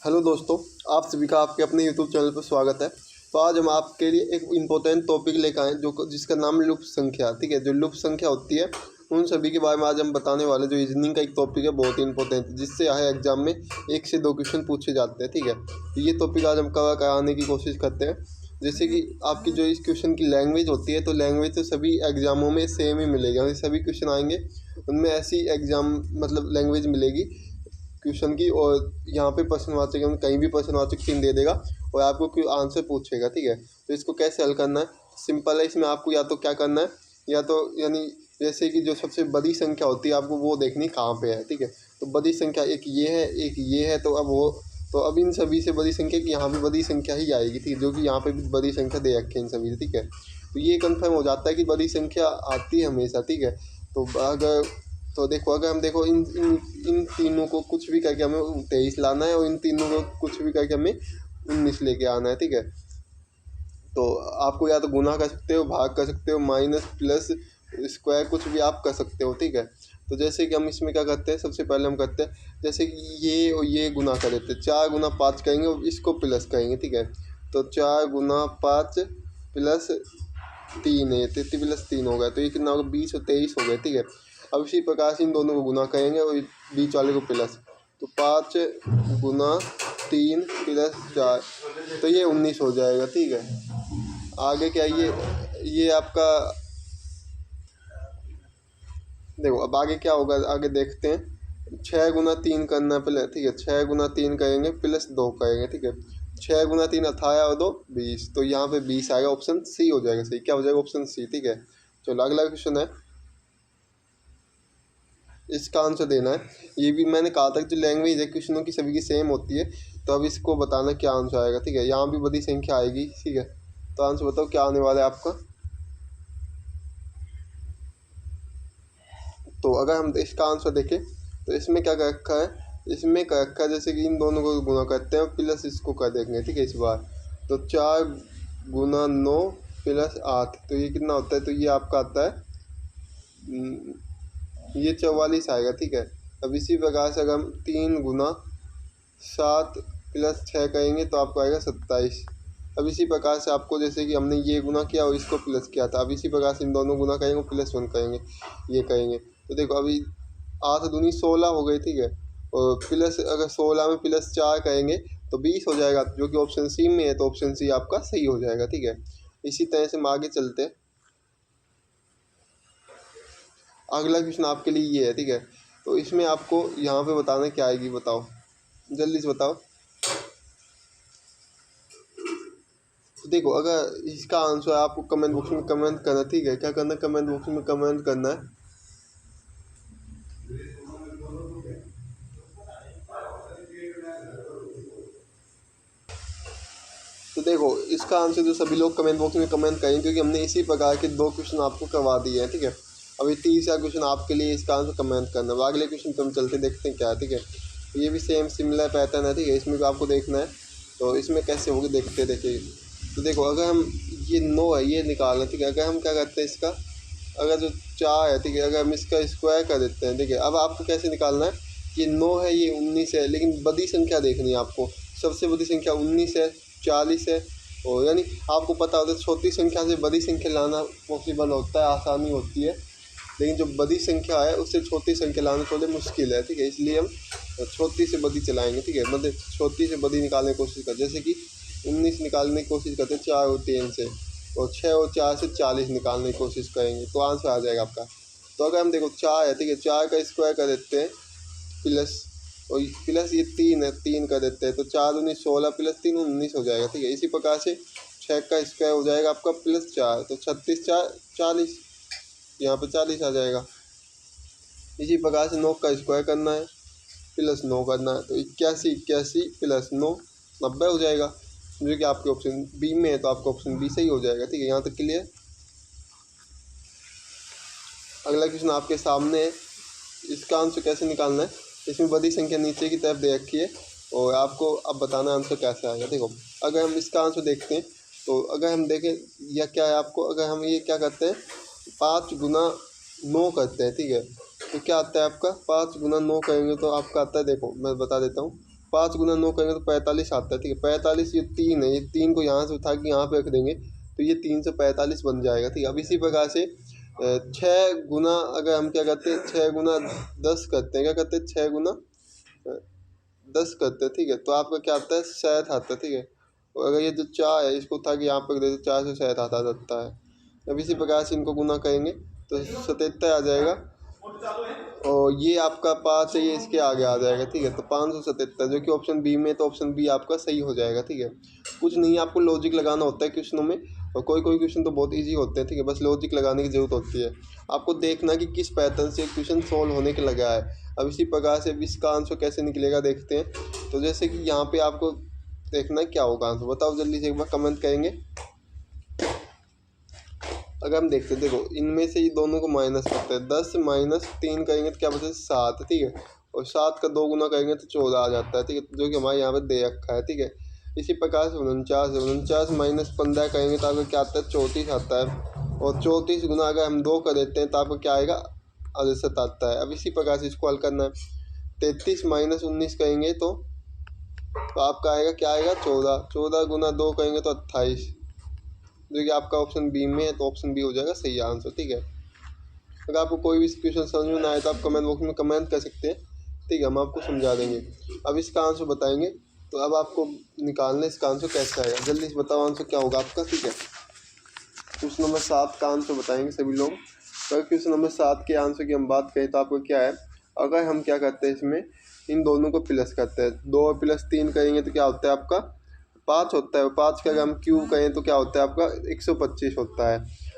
Hello दोस्तों, आप सभी का आपके अपने यूट्यूब चैनल पर स्वागत है। तो आज हम आपके लिए एक इम्पोर्टेंट टॉपिक लेकर आए जो जिसका नाम लुप्त संख्या। ठीक है, जो लुप्त संख्या होती है उन सभी के बारे में आज हम बताने वाले। जो रीजनिंग का एक टॉपिक है बहुत ही इंपॉर्टेंट, जिससे आए एग्जाम में 1 से 2 क्वेश्चन पूछे जाते हैं। ठीक है, तो ये टॉपिक आज हम कवर कराने की कोशिश करते हैं। जैसे कि आपकी जो इस क्वेश्चन की लैंग्वेज होती है, तो लैंग्वेज तो सभी एग्जामों में सेम ही मिलेगी। यानी सभी क्वेश्चन आएंगे उनमें ऐसी एग्जाम मतलब लैंग्वेज मिलेगी क्वेश्चन की। और यहाँ पे प्रश्नवाचक हम कहीं भी प्रश्नवाचक चिन्ह दे देगा और आपको कोई आंसर पूछेगा। ठीक है, तो इसको कैसे हल करना है, सिंपल है। इसमें आपको या तो क्या करना है, या तो यानी जैसे कि जो सबसे बड़ी संख्या होती है आपको वो देखनी कहाँ पे है। ठीक है, तो बड़ी संख्या एक ये है, एक ये है, तो अब इन सभी से बड़ी संख्या की यहाँ पे बड़ी संख्या ही आएगी। ठीक है, जो कि यहाँ पे भी बड़ी संख्या दे रखी है इन सभी से। ठीक है, तो ये कंफर्म हो जाता है कि बड़ी संख्या आती है हमेशा। ठीक है, अगर हम देखो इन तीनों को कुछ भी करके हमें 23 लाना है, और इन तीनों को कुछ भी करके हमें 19 लेके आना है। ठीक है, तो आपको या तो गुना कर सकते हो, भाग कर सकते हो, माइनस प्लस स्क्वायर कुछ भी आप कर सकते हो। ठीक है, तो जैसे कि हम इसमें क्या करते हैं, सबसे पहले हम करते हैं जैसे कि ये और ये गुना कर देते हैं। 4 गुना 5 करेंगे और इसको प्लस करेंगे। ठीक है, तो 4 गुना 5 प्लस 3 है, 33 प्लस 3 हो गया, तो ये कितना होगा, 20 और 23 हो गए। ठीक है, अब इसी प्रकार से इन दोनों को गुना करेंगे और बीच वाले को प्लस, तो 5 गुना 3 प्लस 4, तो ये 19 हो जाएगा। ठीक है, आगे क्या, ये आपका देखो अब आगे क्या होगा, आगे देखते हैं। 6 गुना 3 करना है पहले। ठीक है, 6 गुना 3 करेंगे प्लस 2 करेंगे। ठीक है, 6 गुना 3 18 और 2 20, तो यहाँ पे 20 आएगा, ऑप्शन सी हो जाएगा सही। क्या हो जाएगा, ऑप्शन सी। ठीक है, चलो अगला क्वेश्चन है, इसका आंसर देना है। ये भी मैंने कहा था कि जो लैंग्वेज है क्वेश्चनों की सभी की सेम होती है, तो अब इसको बताना क्या आंसर आएगा। ठीक है, यहाँ भी बड़ी संख्या आएगी। ठीक है, तो आंसर बताओ क्या आने वाला है आपका। तो अगर हम इसका आंसर देखें तो इसमें क्या कर रखा है, इसमें कर रखा है जैसे कि इन दोनों को गुना करते हैं प्लस इसको कर देंगे। ठीक है, इस बार तो 4 गुना 9 प्लस 8, तो ये कितना होता है, तो ये आपका आता है ये 44 आएगा। ठीक है, अब इसी प्रकार से अगर हम 3 गुना 7 प्लस 6 करेंगे तो आपको आएगा 27। अब इसी प्रकार से आपको जैसे कि हमने ये गुना किया और इसको प्लस किया था, अब इसी प्रकार से इन दोनों गुना करेंगे प्लस 1 करेंगे, ये करेंगे, तो देखो अभी 8 दूनी 16 हो गई। ठीक है, और प्लस अगर 16 में प्लस 4 करेंगे तो 20 हो जाएगा, जो कि ऑप्शन सी में है, तो ऑप्शन सी आपका सही हो जाएगा। ठीक है, इसी तरह से हम आगे चलते हैं। अगला क्वेश्चन आपके लिए ये है। ठीक है, तो इसमें आपको यहाँ पे बताना क्या आएगी, बताओ जल्दी से बताओ। तो देखो अगर इसका आंसर आपको कमेंट बॉक्स में कमेंट करना। ठीक है, क्या करना है, कमेंट बॉक्स में कमेंट करना है। तो देखो इसका आंसर जो सभी लोग कमेंट बॉक्स में कमेंट करेंगे, क्योंकि हमने इसी प्रकार के 2 क्वेश्चन आपको करवा दिए हैं। ठीक है, अभी 30 क्वेश्चन आपके लिए इसका आंसर कमेंट करना है। अगले क्वेश्चन पे हम चलते देखते हैं क्या है। ठीक है, तो ये भी सेम सिमिलर पैटर्न है। ठीक है, इसमें भी आपको देखना है, तो इसमें कैसे होगी देखते देखिए। तो देखो अगर हम ये 9 है ये निकालना है। ठीक है, अगर हम क्या करते हैं इसका, अगर जो 4 है, ठीक है, अगर हम इसका स्क्वायर कर देते हैं। ठीक है, अब आपको कैसे निकालना है, ये 9 है ये 19 है, लेकिन बड़ी संख्या देखनी है आपको। सबसे बड़ी संख्या 19 है, 40 है, और यानी आपको पता होता है छोटी संख्या से बड़ी संख्या लाना पॉसिबल होता है, आसानी होती है, लेकिन जो बड़ी संख्या है उससे छोटी संख्या लाना थोड़ी मुश्किल है। ठीक है, इसलिए हम छोटी से बड़ी चलाएंगे। ठीक है, मतलब छोटी से बड़ी निकालने की कोशिश करते, जैसे कि 19 निकालने की कोशिश करते हैं 4 और 3 से, और 6 और 4 से 40 निकालने की कोशिश करेंगे, तो आंसर आ जाएगा आपका। तो अगर हम देखो 4 है। ठीक है, 4 का स्क्वायर कर देते हैं प्लस, और प्लस ये 3 है, 3 कर देते हैं, तो 4 दूनी 16 प्लस 3 19 हो जाएगा। ठीक है, इसी प्रकार से 6 का स्क्वायर हो जाएगा आपका प्लस 4, तो 36 4 40, यहाँ पे 40 आ जाएगा। इसी प्रकार से 9 का स्क्वायर करना है प्लस 9 करना है, तो 81 81 प्लस 9 90 हो जाएगा, जो कि आपके ऑप्शन बी में है, तो आपका ऑप्शन बी सही हो जाएगा। ठीक है, यहाँ तक क्लियर। अगला क्वेश्चन आपके सामने है, इसका आंसर कैसे निकालना है। इसमें बड़ी संख्या नीचे की तरफ दे रखी है और आपको अब बताना आंसर कैसे आएगा। देखो अगर हम इसका आंसर देखते हैं, तो अगर हम देखें यह क्या है आपको, अगर हम ये क्या करते हैं 5 गुना 9 करते हैं। ठीक है, तो क्या आता है आपका, 5 गुना 9 करेंगे तो आपका आता है, देखो मैं बता देता हूँ, 5 गुना 9 करेंगे तो 45 आता है, ठीक है। 45 ये 3 है, ये 3 को यहाँ से उठा के यहाँ पे रख देंगे तो ये 345 बन जाएगा, ठीक है। अब इसी प्रकार से 6 गुना अगर हम क्या करते हैं 6 गुना 10 करते हैं, क्या करते हैं 6 गुना 10 करते हैं, ठीक है। तो आपका क्या आता है 67 आता है, ठीक है। और अगर ये जो 4 है इसको उठा के यहाँ पर रख देते 4 से 67 आता जाता है। अब इसी प्रकार से इनको गुना करेंगे तो 77 आ जाएगा और ये आपका 5 है ये इसके आगे आ जाएगा, ठीक है। तो 577 जो कि ऑप्शन बी में, तो ऑप्शन बी आपका सही हो जाएगा, ठीक है। कुछ नहीं, आपको लॉजिक लगाना होता है क्वेश्चनों में, और कोई कोई क्वेश्चन तो बहुत इजी होते हैं, ठीक है। बस लॉजिक लगाने की ज़रूरत होती है, आपको देखना कि किस पैटर्न से क्वेश्चन सॉल्व होने के लगा है। अब इसी प्रकार से इसका आंसर कैसे निकलेगा देखते हैं। तो जैसे कि यहाँ पर आपको देखना क्या होगा आंसर, बताओ जल्दी से एक बार कमेंट करेंगे। अगर हम देखते हैं, देखो इनमें से ये दोनों को माइनस करते हैं, 10 माइनस 3 करेंगे तो क्या बचेगा 7, ठीक है। और 7 का 2 गुना करेंगे तो 14 आ जाता है, ठीक है, जो कि हमारे यहाँ पे दे रखा है, ठीक है। इसी प्रकार से 49 माइनस 15 करेंगे तो आपको क्या आता है 34 आता है। और 34 गुना अगर हम 2 कर देते हैं तो आपको क्या आएगा 68 आता है। अब इसी प्रकार से इसको हल करना है। 33 माइनस 19 करेंगे तो आपका आएगा क्या आएगा 14 गुना 2 करेंगे तो 28, जो कि आपका ऑप्शन बी में है, तो ऑप्शन बी हो जाएगा सही आंसर, ठीक है। अगर आपको कोई भी क्वेश्चन समझ में ना आए तो आप कमेंट बॉक्स में कमेंट कर सकते हैं, ठीक है, हम आपको समझा देंगे। अब इसका आंसर बताएंगे, तो अब आपको निकालना है इसका आंसर कैसे आएगा, जल्दी से बताओ आंसर क्या होगा आपका, ठीक है। क्वेश्चन नंबर 7 का आंसर बताएंगे सभी लोग। अगर क्वेश्चन नंबर 7 के आंसर की हम बात करें तो आपको क्या है, अगर हम क्या करते हैं इसमें इन दोनों को प्लस करते हैं, 2 और प्लस 3 करेंगे तो क्या होता है आपका 5 होता है। 5 का अगर हम क्यूब करें तो क्या होता है आपका 125 होता है।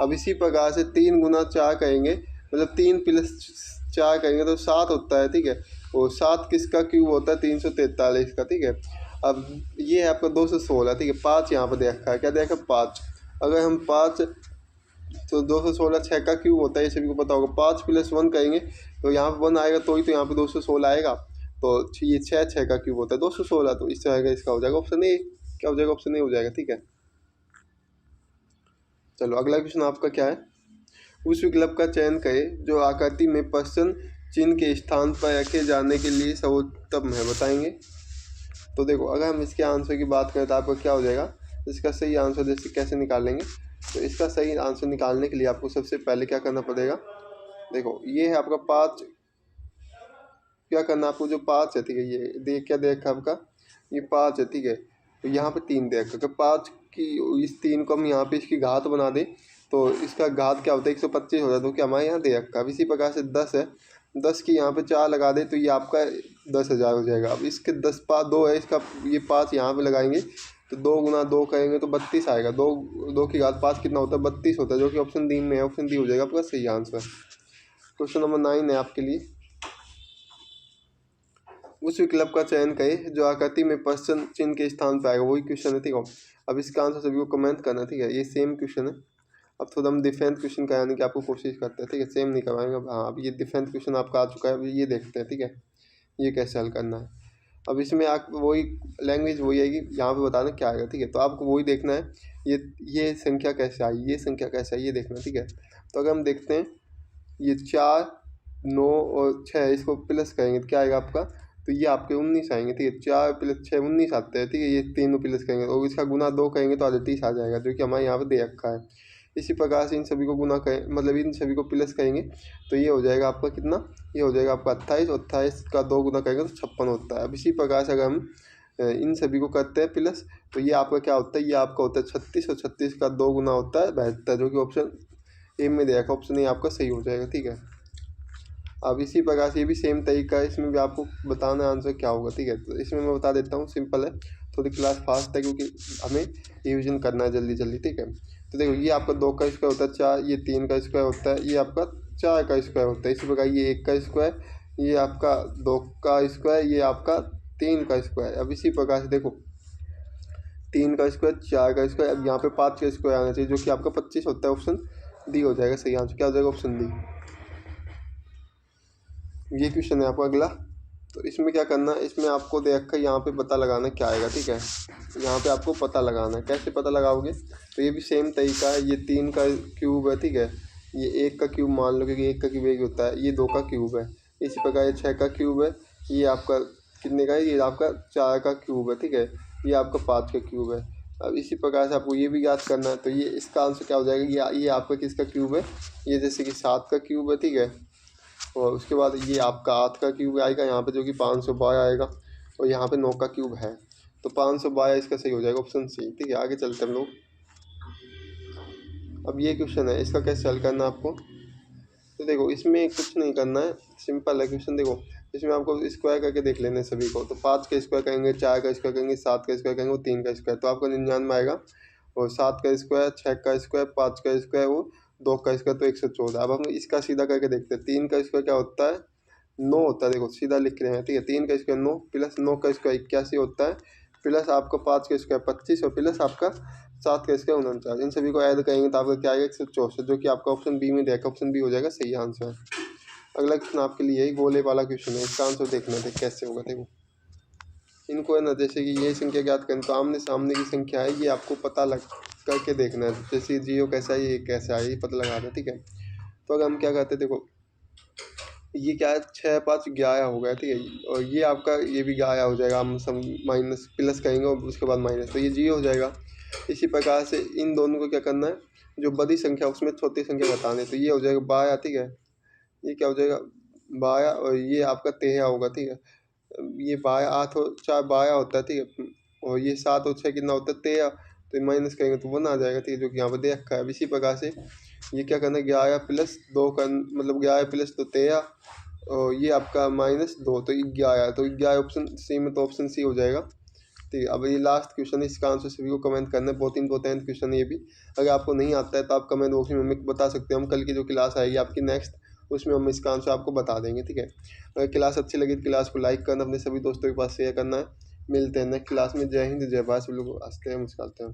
अब इसी प्रकार से 3 गुना 4 करेंगे, मतलब 3 प्लस 4 करेंगे तो 7 होता है, ठीक है। और 7 किसका क्यूब होता है 343 का, ठीक है। अब ये है आपका 216, ठीक है। 5 यहाँ पर दे रखा है, क्या दे रखा है 5। अगर हम 5 तो 216 6 का क्यूब होता है, ये सभी को पता होगा। 5 प्लस 1 करेंगे तो यहाँ पर 1 आएगा तो ही तो यहाँ पर 216 आएगा, तो ये 6 का क्यूब होता है 216, तो इससे आएगा, इसका हो जाएगा ऑप्शन ए। क्या हो जाएगा ऑप्शन ए हो जाएगा, ठीक है। चलो अगला क्वेश्चन आपका क्या है, उस विकल्प का चयन करें जो आकृति में प्रश्न चिन्ह के स्थान पर रखे जाने के लिए सर्वोत्तम है, बताएंगे। तो देखो अगर हम इसके आंसर की बात करें तो आपका क्या हो जाएगा, इसका सही आंसर जैसे कैसे निकालेंगे। तो इसका सही आंसर निकालने के लिए आपको सबसे पहले क्या करना पड़ेगा, देखो ये है आपका 5, क्या करना आपको जो 5 है, ठीक है, ये देख क्या देखा आपका ये 5 है, ठीक है। तो यहाँ पे 3 दे रखा, अगर 5 की इस 3 को हम यहाँ पे इसकी घात बना दें तो इसका घात क्या होता है 125 होता है, तो क्या हमारे यहाँ दे रखा। अब इसी प्रकार से 10 है, 10 की यहाँ पे 4 लगा दे तो ये आपका 10,000 हो जाएगा। अब इसके 10 5 2 है, इसका ये 5 यहाँ पे लगाएंगे तो 2 गुना 2 करेंगे तो 32 आएगा। 2 की घात 5 कितना होता है 32 होता है, जो कि ऑप्शन डी में है, ऑप्शन डी हो जाएगा आपका सही आंसर। क्वेश्चन नंबर 9 है आपके लिए, उस विकल्प का चयन करें जो आकृति में प्रश्न चिन्ह के स्थान पर आएगा, वही क्वेश्चन है, ठीक है। अब इसका आंसर सभी को कमेंट करना, ठीक है, ये सेम क्वेश्चन है। अब थोड़ा हम डिफरेंट क्वेश्चन कराने की आपको कोशिश करते हैं, ठीक है, सेम नहीं करवाएंगे। अब हाँ, अब ये डिफरेंट क्वेश्चन आपका आ चुका है, अब ये देखते हैं, ठीक है, ये कैसे हल करना है। अब इसमें आप वही लैंग्वेज वही आएगी, यहाँ पे बताना क्या आएगा, ठीक है। तो आपको वही देखना है, ये संख्या कैसे आई, ये संख्या कैसे आई, ये देखना, ठीक है। तो अगर हम देखते हैं ये 4 9 और 6 इसको प्लस करेंगे तो क्या आएगा आपका, तो ये आपके 19 आएंगे, ठीक है। 4 प्लस 6 19 आते हैं, ठीक है। ये तीनों प्लस करेंगे और इसका गुना 2 करेंगे तो 38 आ जाएगा, जो कि हमारे यहाँ पे दे रखा है। इसी प्रकार से इन सभी को गुना करें, मतलब इन सभी को प्लस करेंगे तो ये हो जाएगा आपका कितना, ये हो जाएगा आपका 28, और 28 का 2 गुना करेंगे तो 56 होता है। अब इसी प्रकार से अगर हम इन सभी को करते हैं प्लस तो ये आपका क्या होता है, ये आपका होता है 36, और 36 का 2 गुना होता है 72, जो कि ऑप्शन ए में दे रखा, ऑप्शन ए आपका सही हो जाएगा, ठीक है। अब इसी प्रकार से ये भी सेम तरीका है, इसमें भी आपको बताना आंसर क्या होगा, ठीक है। तो इसमें मैं बता देता हूँ, सिंपल है, थोड़ी क्लास फास्ट है क्योंकि हमें रिविजन करना है जल्दी जल्दी, ठीक है। तो देखो ये आपका 2 का स्क्वायर होता है 4, ये 3 का स्क्वायर होता है, ये आपका 4 का स्क्वायर होता है। इसी प्रकार ये 1 का स्क्वायर, ये आपका 2 का स्क्वायर, ये आपका 3 का स्क्वायर। अब इसी प्रकार से देखो 3 का स्क्वायर 4 का स्क्वायर, अब यहाँ पे 5 का स्क्वायर आना चाहिए, जो कि आपका 25 होता है, ऑप्शन डी हो जाएगा सही आंसर। क्या हो जाएगा ऑप्शन डी। ये क्वेश्चन है आपका अगला। तो इसमें क्या करना है, इसमें आपको देख कर यहाँ पे पता लगाना क्या आएगा, ठीक है। यहाँ पे आपको पता लगाना है, कैसे पता लगाओगे, तो ये भी सेम तरीका है। ये 3 का क्यूब है, ठीक है, ये 1 का क्यूब मान लो, क्योंकि 1 का क्यूब 1 होता है, ये 2 का क्यूब है। इसी प्रकार ये 6 का क्यूब है, ये आपका कितने का है, ये आपका 4 का क्यूब है, ठीक है। ये आपका 5 का क्यूब है। अब इसी प्रकार से आपको ये भी याद करना है, तो ये इसका आंसर क्या हो जाएगा, ये आपका किसका क्यूब है, ये जैसे कि 7 का क्यूब है, ठीक है। और उसके बाद ये आपका 8 का क्यूब आएगा यहाँ पे, जो कि 512 आएगा। और यहाँ पे 9 का क्यूब है, तो 512 इसका सही हो जाएगा, ऑप्शन सी, ठीक है। आगे चलते हम लोग। अब ये क्वेश्चन है, इसका कैसे हल करना है आपको। तो देखो इसमें कुछ नहीं करना है, सिंपल है क्वेश्चन। देखो इसमें आपको स्क्वायर करके देख लेना है सभी को। तो 5 का स्क्वायर करेंगे, 4 का स्क्वायर करेंगे, 7 का स्क्वायर करेंगे और 3 का स्क्वायर, तो आपको 99 आएगा। और 7 का स्क्वायर, 6 का स्क्वायर, 5 का स्क्वायर, वो 2 का स्क्वायर, तो 114। अब हम इसका सीधा करके देखते हैं। 3 का स्क्वायर क्या होता है, 9 होता है। देखो सीधा लिख रहे हैं, ठीक है। 3 का स्क्वायर 9 प्लस 9 का स्क्वायर 81 होता है, प्लस आपका 5 का स्क्वायर 25 और प्लस आपका 7 का स्क्वायर 49। इन सभी को ऐड करेंगे तो आपका क्या आएगा, 164, जो कि आपका ऑप्शन बी में देखा, ऑप्शन बी हो जाएगा सही आंसर। अगला क्वेश्चन आपके लिए यही गोले वाला क्वेश्चन है, इसका आंसर देखना है कैसे होगा। देखो इनको है ना, जैसे कि ये संख्या ज्ञात करें, तो आमने सामने की संख्या है, ये आपको पता लग करके देखना है। जैसे जीरो कैसा है, ये कैसा है, ये पता लगा दें, ठीक है। तो अगर हम क्या करते हैं, देखो ये क्या है, 6 5 11 हो गया, ठीक है। और ये आपका ये भी 11 हो जाएगा, हम सब माइनस प्लस करेंगे और उसके बाद माइनस, तो ये जीरो हो जाएगा। इसी प्रकार से इन दोनों को क्या करना है, जो बड़ी संख्या उसमें छोटी संख्या बताने, तो ये हो जाएगा 12, ठीक है। ये क्या हो जाएगा 12, और ये आपका 13 होगा, ठीक है। ये 12 8 और 4 12 होता है, ठीक है। और ये 7 और 6 कितना होता है, 13, तो माइनस करेंगे तो 1 आ जाएगा, ठीक है, जो कि यहाँ पर दे रखा है। अब इसी प्रकार से ये क्या करना है, 11 प्लस 2 का मतलब 11 प्लस तो 13, और ये आपका माइनस 2, तो 11, तो 11 ऑप्शन सी में, तो ऑप्शन सी हो जाएगा, ठीक है। अब ये लास्ट क्वेश्चन है, इसका आंसर सभी को कमेंट करना है। बहुत इंपॉर्टेंट क्वेश्चन है ये भी। अगर आपको नहीं आता है तो आप कमेंट बॉक्स में हमें बता सकते हैं। हम कल की जो क्लास आएगी आपकी नेक्स्ट, उसमें हम इसका आंसर आपको बता देंगे, ठीक है। अगर क्लास अच्छी लगी तो क्लास को लाइक करना, अपने सभी दोस्तों के पास शेयर करना है। मिलते हैं नेक्स्ट क्लास में। जय हिंद, जय भारत। सब लोग हंसते हैं, मुस्कुराते हैं।